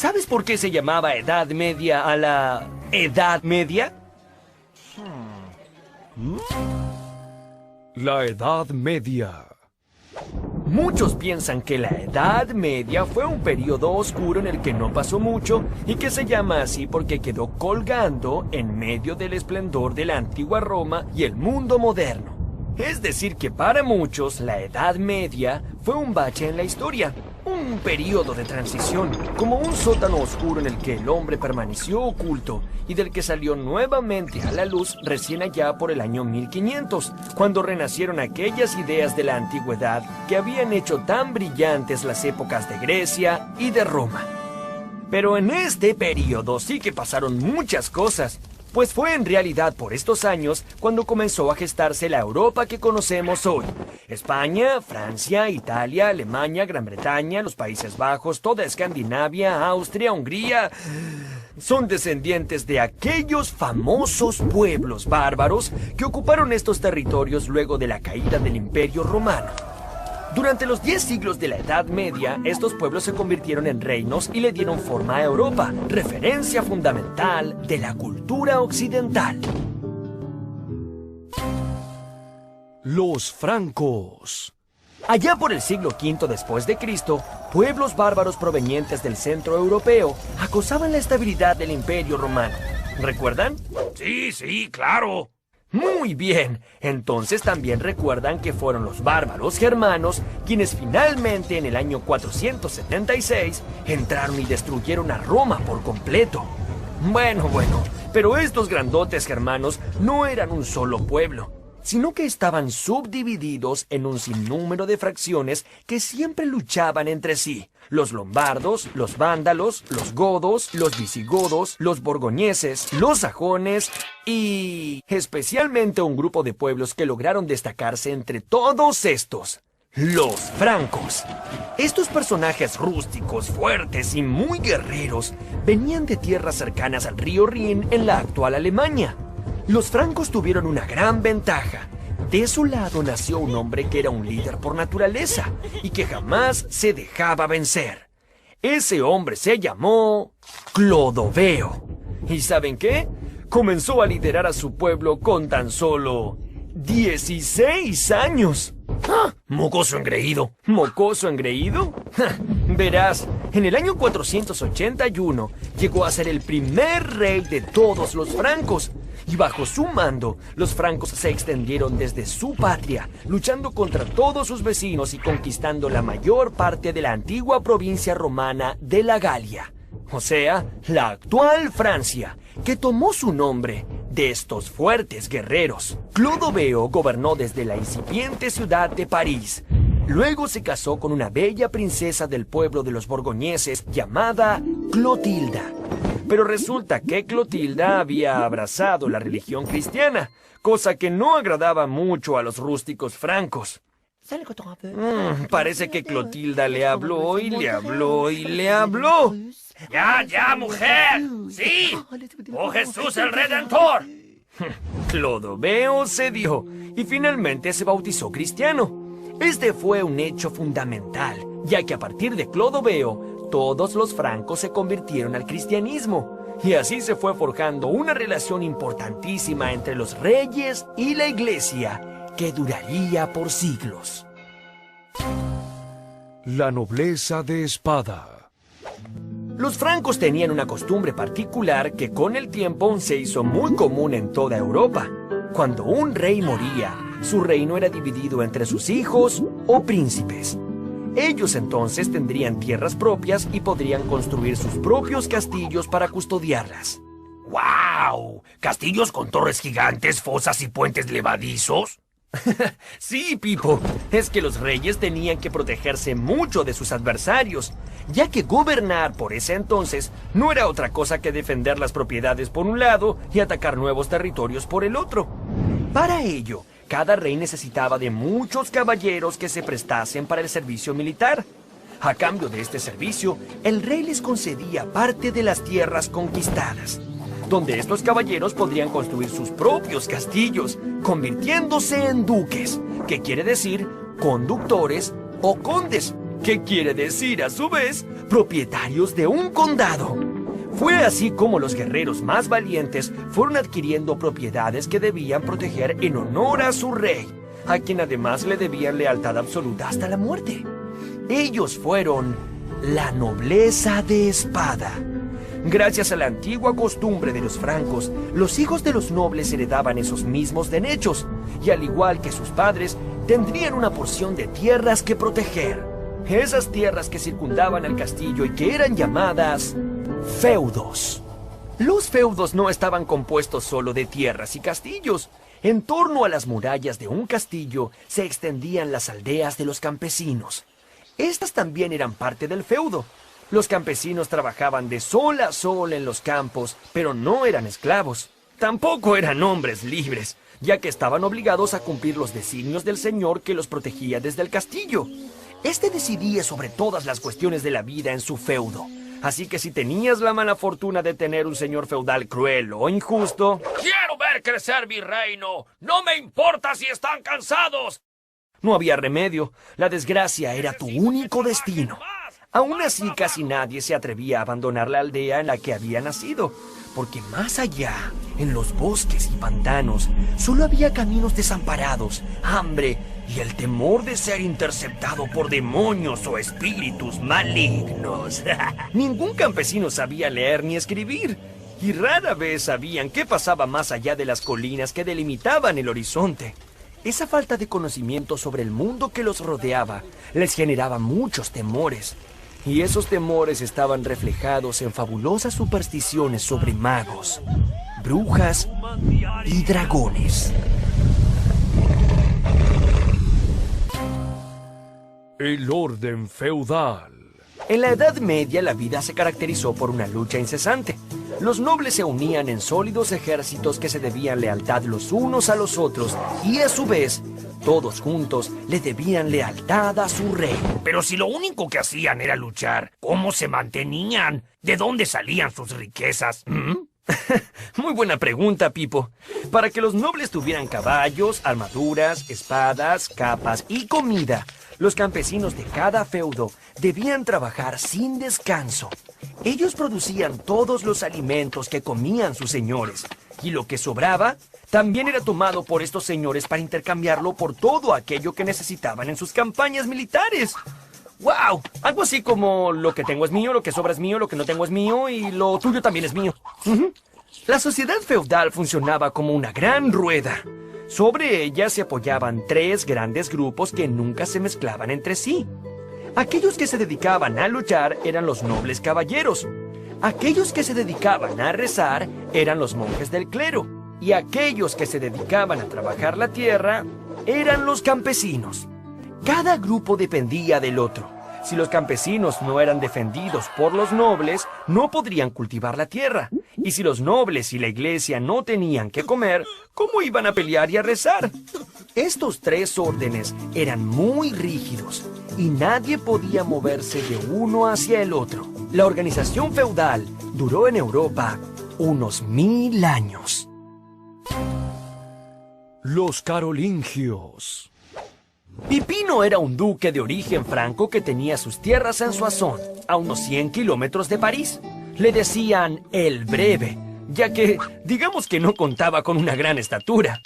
¿Sabes por qué se llamaba Edad Media a la Edad Media? La Edad Media. Muchos piensan que la Edad Media fue un periodo oscuro en el que no pasó mucho y que se llama así porque quedó colgando en medio del esplendor de la antigua Roma y el mundo moderno. Es decir que para muchos la Edad Media fue un bache en la historia, un periodo de transición, como un sótano oscuro en el que el hombre permaneció oculto y del que salió nuevamente a la luz recién allá por el año 1500, cuando renacieron aquellas ideas de la antigüedad que habían hecho tan brillantes las épocas de Grecia y de Roma. Pero en este periodo sí que pasaron muchas cosas, pues fue en realidad por estos años cuando comenzó a gestarse la Europa que conocemos hoy. España, Francia, Italia, Alemania, Gran Bretaña, los Países Bajos, toda Escandinavia, Austria, Hungría... son descendientes de aquellos famosos pueblos bárbaros que ocuparon estos territorios luego de la caída del Imperio Romano. Durante los 10 siglos de la Edad Media, estos pueblos se convirtieron en reinos y le dieron forma a Europa, referencia fundamental de la cultura occidental. Los francos. Allá por el siglo V después de Cristo, pueblos bárbaros provenientes del centro europeo acosaban la estabilidad del Imperio Romano. ¿Recuerdan? Sí, claro. Muy bien, entonces también recuerdan que fueron los bárbaros germanos quienes finalmente en el año 476 entraron y destruyeron a Roma por completo. Bueno, pero estos grandotes germanos no eran un solo pueblo, sino que estaban subdivididos en un sinnúmero de fracciones que siempre luchaban entre sí. Los lombardos, los vándalos, los godos, los visigodos, los borgoñeses, los sajones y especialmente un grupo de pueblos que lograron destacarse entre todos estos: los francos. Estos personajes rústicos, fuertes y muy guerreros venían de tierras cercanas al río Rin en la actual Alemania. Los francos tuvieron una gran ventaja. De su lado nació un hombre que era un líder por naturaleza y que jamás se dejaba vencer. Ese hombre se llamó Clodoveo. ¿Y saben qué? Comenzó a liderar a su pueblo con tan solo 16 años. ¡Ah! Mocoso engreído. ¿Mocoso engreído? Verás, en el año 481 llegó a ser el primer rey de todos los francos. Y bajo su mando, los francos se extendieron desde su patria, luchando contra todos sus vecinos y conquistando la mayor parte de la antigua provincia romana de la Galia, o sea, la actual Francia, que tomó su nombre de estos fuertes guerreros. Clodoveo gobernó desde la incipiente ciudad de París. Luego se casó con una bella princesa del pueblo de los borgoñeses llamada Clotilda. Pero resulta que Clotilda había abrazado la religión cristiana, cosa que no agradaba mucho a los rústicos francos. Parece que Clotilda le habló y le habló y le habló. ¡Ya, mujer! ¡Sí! ¡Oh, Jesús el Redentor! Clodoveo cedió y finalmente se bautizó cristiano. Este fue un hecho fundamental, ya que a partir de Clodoveo, todos los francos se convirtieron al cristianismo. Y así se fue forjando una relación importantísima entre los reyes y la iglesia, que duraría por siglos. La nobleza de espada. Los francos tenían una costumbre particular que con el tiempo se hizo muy común en toda Europa. Cuando un rey moría, su reino era dividido entre sus hijos o príncipes. Ellos entonces tendrían tierras propias y podrían construir sus propios castillos para custodiarlas. ¡Guau! ¿Castillos con torres gigantes, fosas y puentes levadizos? Sí, Pipo. Es que los reyes tenían que protegerse mucho de sus adversarios, ya que gobernar por ese entonces no era otra cosa que defender las propiedades por un lado y atacar nuevos territorios por el otro. Para ello, cada rey necesitaba de muchos caballeros que se prestasen para el servicio militar. A cambio de este servicio, el rey les concedía parte de las tierras conquistadas, donde estos caballeros podrían construir sus propios castillos, convirtiéndose en duques, que quiere decir conductores o condes, que quiere decir a su vez propietarios de un condado. Fue así como los guerreros más valientes fueron adquiriendo propiedades que debían proteger en honor a su rey, a quien además le debían lealtad absoluta hasta la muerte. Ellos fueron la nobleza de espada. Gracias a la antigua costumbre de los francos, los hijos de los nobles heredaban esos mismos derechos, y al igual que sus padres, tendrían una porción de tierras que proteger. Esas tierras que circundaban al castillo y que eran llamadas feudos. Los feudos no estaban compuestos solo de tierras y castillos. En torno a las murallas de un castillo se extendían las aldeas de los campesinos. Estas también eran parte del feudo. Los campesinos trabajaban de sol a sol en los campos, pero no eran esclavos. Tampoco eran hombres libres, ya que estaban obligados a cumplir los designios del señor que los protegía desde el castillo. Este decidía sobre todas las cuestiones de la vida en su feudo. Así que si tenías la mala fortuna de tener un señor feudal cruel o injusto... ¡Quiero ver crecer mi reino! ¡No me importa si están cansados! No había remedio. La desgracia era tu único destino. Aún así, casi nadie se atrevía a abandonar la aldea en la que había nacido, porque más allá, en los bosques y pantanos, solo había caminos desamparados, hambre y el temor de ser interceptado por demonios o espíritus malignos. Ningún campesino sabía leer ni escribir, y rara vez sabían qué pasaba más allá de las colinas que delimitaban el horizonte. Esa falta de conocimiento sobre el mundo que los rodeaba les generaba muchos temores. Y esos temores estaban reflejados en fabulosas supersticiones sobre magos, brujas y dragones. El orden feudal. En la Edad Media la vida se caracterizó por una lucha incesante. Los nobles se unían en sólidos ejércitos que se debían lealtad los unos a los otros y a su vez, todos juntos le debían lealtad a su rey. Pero si lo único que hacían era luchar, ¿cómo se mantenían? ¿De dónde salían sus riquezas? Muy buena pregunta, Pipo. Para que los nobles tuvieran caballos, armaduras, espadas, capas y comida, los campesinos de cada feudo debían trabajar sin descanso. Ellos producían todos los alimentos que comían sus señores, y lo que sobraba también era tomado por estos señores para intercambiarlo por todo aquello que necesitaban en sus campañas militares. ¡Wow! Algo así como lo que tengo es mío, lo que sobra es mío, lo que no tengo es mío y lo tuyo también es mío. La sociedad feudal funcionaba como una gran rueda. Sobre ella se apoyaban tres grandes grupos que nunca se mezclaban entre sí. Aquellos que se dedicaban a luchar eran los nobles caballeros. Aquellos que se dedicaban a rezar eran los monjes del clero. Y aquellos que se dedicaban a trabajar la tierra eran los campesinos. Cada grupo dependía del otro. Si los campesinos no eran defendidos por los nobles, no podrían cultivar la tierra. Y si los nobles y la iglesia no tenían que comer, ¿cómo iban a pelear y a rezar? Estos tres órdenes eran muy rígidos y nadie podía moverse de uno hacia el otro. La organización feudal duró en Europa unos 1000 años. Los carolingios. Pipino era un duque de origen franco que tenía sus tierras en Soissons, a unos 100 kilómetros de París. Le decían el Breve, ya que digamos que no contaba con una gran estatura.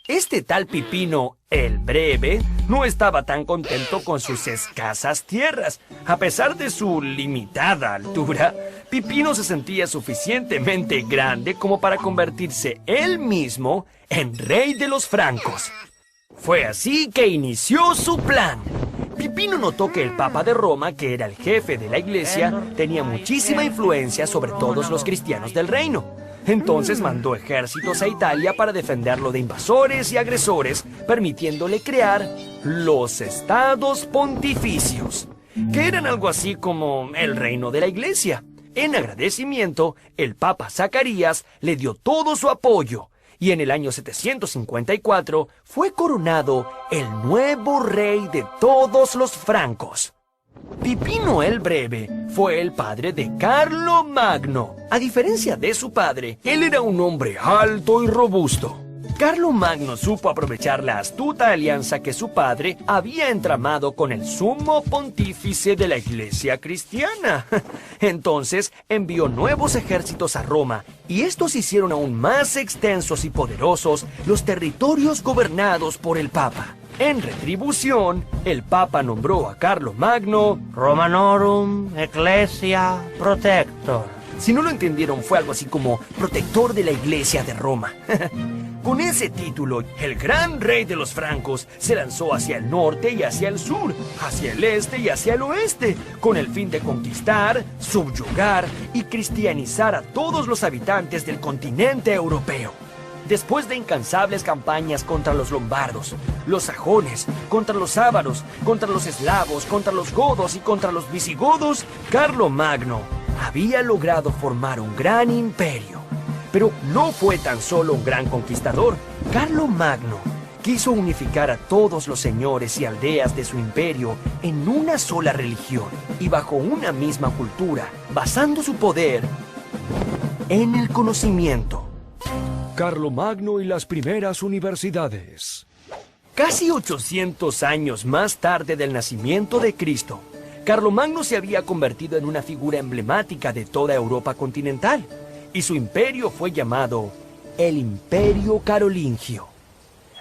Este tal Pipino, el Breve, no estaba tan contento con sus escasas tierras. A pesar de su limitada altura, Pipino se sentía suficientemente grande como para convertirse él mismo en rey de los francos. Fue así que inició su plan. Pipino notó que el Papa de Roma, que era el jefe de la iglesia, tenía muchísima influencia sobre todos los cristianos del reino. Entonces mandó ejércitos a Italia para defenderlo de invasores y agresores, permitiéndole crear los estados pontificios, que eran algo así como el reino de la iglesia. En agradecimiento, el Papa Zacarías le dio todo su apoyo, y en el año 754 fue coronado el nuevo rey de todos los francos. Pipino el Breve fue el padre de Carlomagno. A diferencia de su padre, él era un hombre alto y robusto. Carlomagno supo aprovechar la astuta alianza que su padre había entramado con el sumo pontífice de la Iglesia cristiana. Entonces envió nuevos ejércitos a Roma y estos hicieron aún más extensos y poderosos los territorios gobernados por el Papa. En retribución, el Papa nombró a Carlomagno Romanorum Ecclesia Protector. Si no lo entendieron, fue algo así como protector de la Iglesia de Roma. Con ese título, el gran rey de los francos se lanzó hacia el norte y hacia el sur, hacia el este y hacia el oeste, con el fin de conquistar, subyugar y cristianizar a todos los habitantes del continente europeo. Después de incansables campañas contra los lombardos, los sajones, contra los ávaros, contra los eslavos, contra los godos y contra los visigodos, Carlomagno había logrado formar un gran imperio. Pero no fue tan solo un gran conquistador. Carlomagno quiso unificar a todos los señores y aldeas de su imperio en una sola religión y bajo una misma cultura, basando su poder en el conocimiento. Carlomagno y las primeras universidades. Casi 800 años más tarde del nacimiento de Cristo, Carlomagno se había convertido en una figura emblemática de toda Europa continental, y su imperio fue llamado el Imperio Carolingio.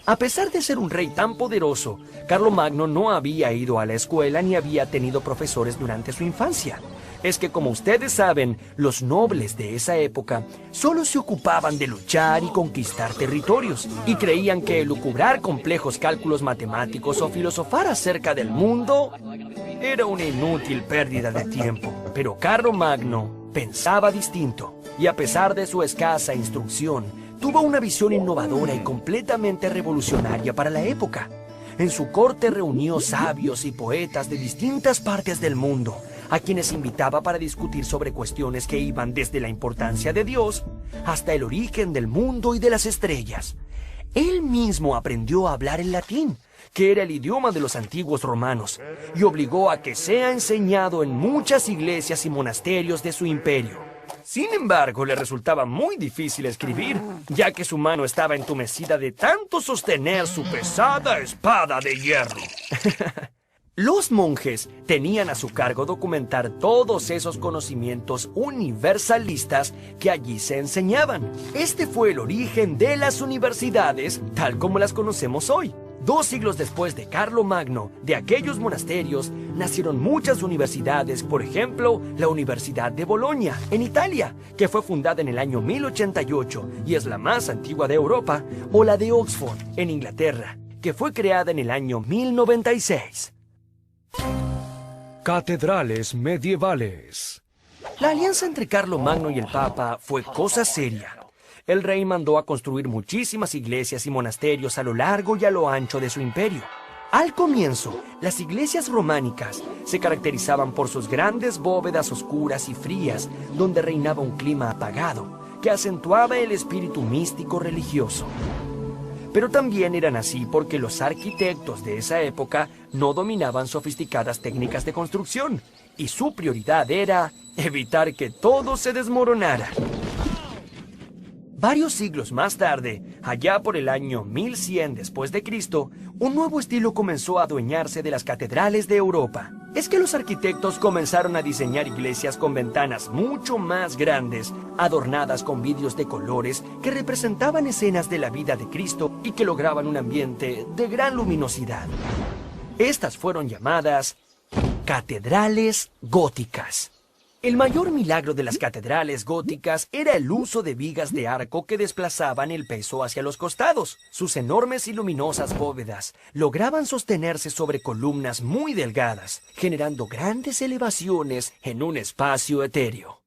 A pesar de ser un rey tan poderoso, Carlomagno no había ido a la escuela ni había tenido profesores durante su infancia. Es que, como ustedes saben, los nobles de esa época solo se ocupaban de luchar y conquistar territorios, y creían que elucubrar complejos cálculos matemáticos o filosofar acerca del mundo era una inútil pérdida de tiempo. Pero Carlomagno pensaba distinto, y a pesar de su escasa instrucción, tuvo una visión innovadora y completamente revolucionaria para la época. En su corte reunió sabios y poetas de distintas partes del mundo, a quienes invitaba para discutir sobre cuestiones que iban desde la importancia de Dios hasta el origen del mundo y de las estrellas. Él mismo aprendió a hablar el latín, que era el idioma de los antiguos romanos, y obligó a que sea enseñado en muchas iglesias y monasterios de su imperio. Sin embargo, le resultaba muy difícil escribir, ya que su mano estaba entumecida de tanto sostener su pesada espada de hierro. Los monjes tenían a su cargo documentar todos esos conocimientos universalistas que allí se enseñaban. Este fue el origen de las universidades, tal como las conocemos hoy. 2 siglos después de Carlomagno, de aquellos monasterios, nacieron muchas universidades, por ejemplo, la Universidad de Bolonia, en Italia, que fue fundada en el año 1088 y es la más antigua de Europa, o la de Oxford, en Inglaterra, que fue creada en el año 1096. Catedrales medievales. La alianza entre Carlomagno y el Papa fue cosa seria. El rey mandó a construir muchísimas iglesias y monasterios a lo largo y a lo ancho de su imperio. Al comienzo, las iglesias románicas se caracterizaban por sus grandes bóvedas oscuras y frías, donde reinaba un clima apagado, que acentuaba el espíritu místico religioso. Pero también eran así porque los arquitectos de esa época no dominaban sofisticadas técnicas de construcción, y su prioridad era evitar que todo se desmoronara. Varios siglos más tarde, allá por el año 1100 después de Cristo, un nuevo estilo comenzó a adueñarse de las catedrales de Europa. Es que los arquitectos comenzaron a diseñar iglesias con ventanas mucho más grandes, adornadas con vidrios de colores que representaban escenas de la vida de Cristo y que lograban un ambiente de gran luminosidad. Estas fueron llamadas catedrales góticas. El mayor milagro de las catedrales góticas era el uso de vigas de arco que desplazaban el peso hacia los costados. Sus enormes y luminosas bóvedas lograban sostenerse sobre columnas muy delgadas, generando grandes elevaciones en un espacio etéreo.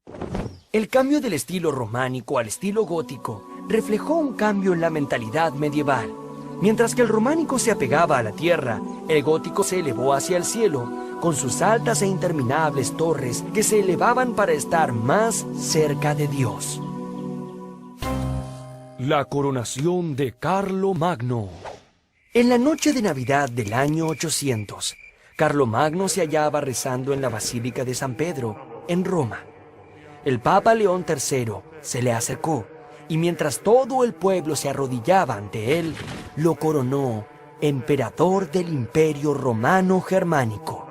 El cambio del estilo románico al estilo gótico reflejó un cambio en la mentalidad medieval. Mientras que el románico se apegaba a la tierra, el gótico se elevó hacia el cielo, con sus altas e interminables torres que se elevaban para estar más cerca de Dios. La coronación de Carlomagno. En la noche de Navidad del año 800, Carlomagno se hallaba rezando en la Basílica de San Pedro, en Roma. El Papa León III se le acercó y mientras todo el pueblo se arrodillaba ante él, lo coronó emperador del Imperio Romano Germánico.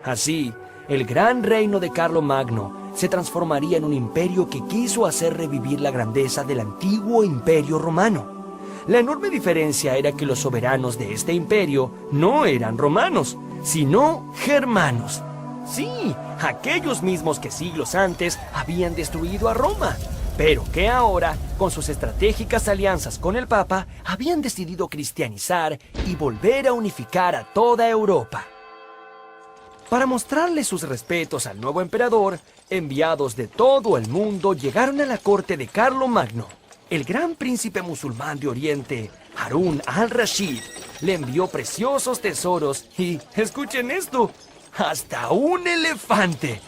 Así, el gran reino de Carlomagno se transformaría en un imperio que quiso hacer revivir la grandeza del antiguo Imperio Romano. La enorme diferencia era que los soberanos de este imperio no eran romanos, sino germanos. Sí, aquellos mismos que siglos antes habían destruido a Roma, pero que ahora, con sus estratégicas alianzas con el Papa, habían decidido cristianizar y volver a unificar a toda Europa. Para mostrarle sus respetos al nuevo emperador, enviados de todo el mundo llegaron a la corte de Carlomagno. El gran príncipe musulmán de Oriente, Harún al-Rashid, le envió preciosos tesoros y, escuchen esto, hasta un elefante.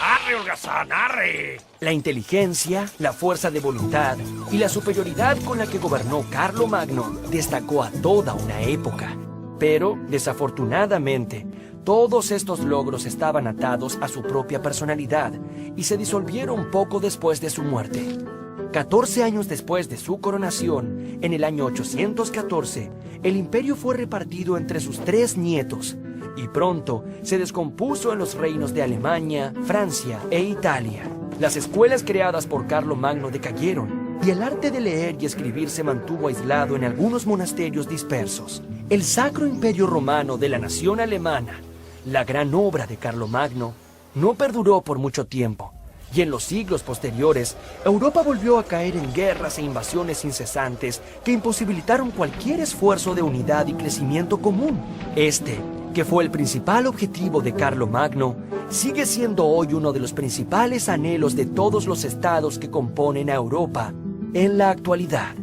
¡Arre, holgazán, arre! La inteligencia, la fuerza de voluntad y la superioridad con la que gobernó Carlomagno destacó a toda una época. Pero, desafortunadamente, todos estos logros estaban atados a su propia personalidad y se disolvieron poco después de su muerte. 14 años después de su coronación, en el año 814, el imperio fue repartido entre sus 3 nietos y pronto se descompuso en los reinos de Alemania, Francia e Italia. Las escuelas creadas por Carlomagno decayeron y el arte de leer y escribir se mantuvo aislado en algunos monasterios dispersos. El Sacro Imperio Romano de la nación alemana, la gran obra de Carlomagno, no perduró por mucho tiempo. Y en los siglos posteriores, Europa volvió a caer en guerras e invasiones incesantes que imposibilitaron cualquier esfuerzo de unidad y crecimiento común. Este, que fue el principal objetivo de Carlomagno, sigue siendo hoy uno de los principales anhelos de todos los estados que componen a Europa en la actualidad.